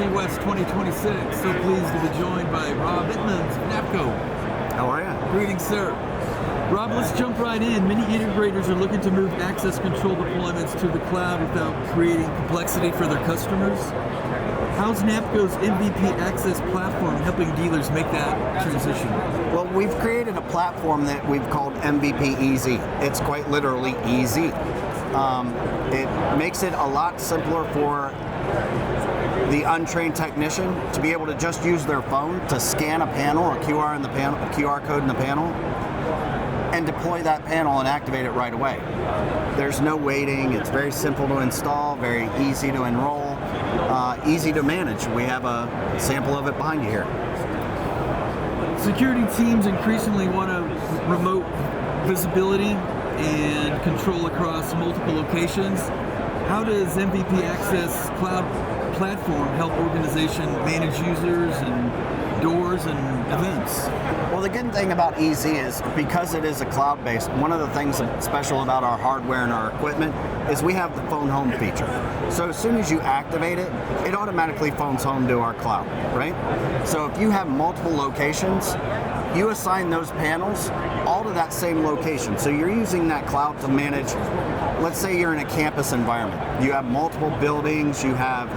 ISC West 2026. So pleased to be joined by Rob Etmans of NAPCO. How are you? Greetings, sir. Rob, let's jump right in. Many integrators are looking to move access control deployments to the cloud without creating complexity for their customers. How's NAPCO's MVP Access platform helping dealers make that transition? Well, we've created a platform that we've called MVP Easy. It's quite literally easy. It makes it a lot simpler for the untrained technician to be able to just use their phone to scan a panel, a QR in the panel, a QR code in the panel, and deploy that panel and activate it right away. There's no waiting. It's very simple to install, very easy to enroll, easy to manage. We have a sample of it behind you here. Security teams increasingly want a remote visibility and control across multiple locations. How does MVP Access Cloud Platform help organization manage users and doors and events? Well, the good thing about Easy is because it is a cloud-based, one of the things that's special about our hardware and our equipment is we have the phone home feature. So as soon as you activate it, it automatically phones home to our cloud, right? So if you have multiple locations, you assign those panels all to that same location. So you're using that cloud to manage, let's say you're in a campus environment. You have multiple buildings, you have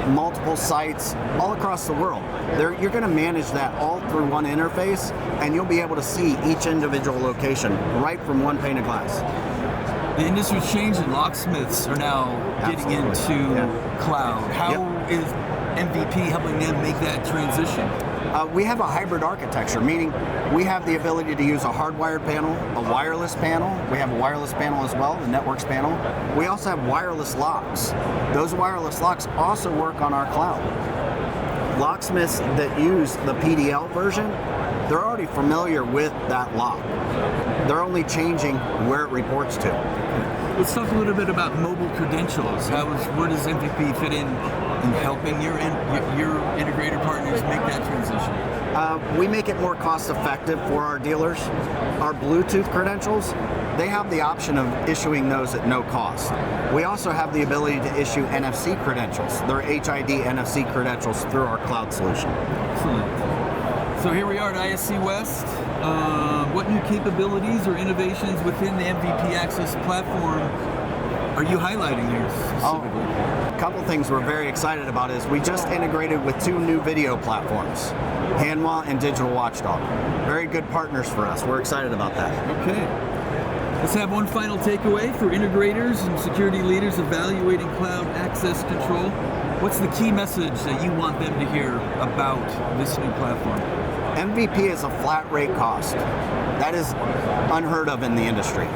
multiple sites all across the world. You're going to manage that all through one interface, and you'll be able to see each individual location right from one pane of glass. The industry's changing. Locksmiths are now getting into cloud. How is MVP helping them make that transition? We have a hybrid architecture, meaning we have the ability to use a hardwired panel, a wireless panel. We have a wireless panel as well, the networks panel. We also have wireless locks. Those wireless locks also work on our cloud. Locksmiths that use the PDL version, they're already familiar with that lock. They're only changing where it reports to. Let's talk a little bit about mobile credentials. Where does MVP fit in helping your integrator partners make that transition? We make it more cost effective for our dealers. Our Bluetooth credentials, they have the option of issuing those at no cost. We also have the ability to issue NFC credentials. They're HID NFC credentials through our cloud solution. Excellent. So here we are at ISC West. What new capabilities or innovations within the MVP Access platform are you highlighting here specifically? A couple things we're very excited about is we just integrated with two new video platforms, Hanwha and Digital Watchdog. Very good partners for us. We're excited about that. Okay. Let's have one final takeaway for integrators and security leaders evaluating cloud access control. What's the key message that you want them to hear about this new platform? MVP is a flat rate cost. That is unheard of in the industry.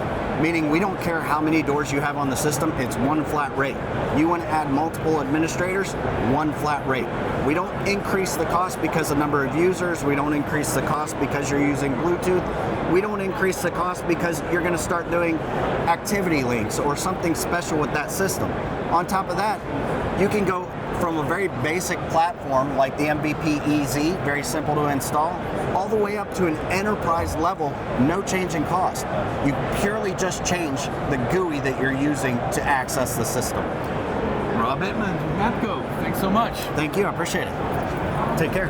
Meaning we don't care how many doors you have on the system, it's one flat rate. You want to add multiple administrators, one flat rate. We don't increase the cost because of the number of users, we don't increase the cost because you're using Bluetooth, we don't increase the cost because you're going to start doing activity links or something special with that system. On top of that, you can go from a very basic platform like the MVP Easy, very simple to install, all the way up to an enterprise level, no change in cost. You purely just change the GUI that you're using to access the system. Rob Etmans, NAPCO, thanks so much. Thank you, I appreciate it. Take care.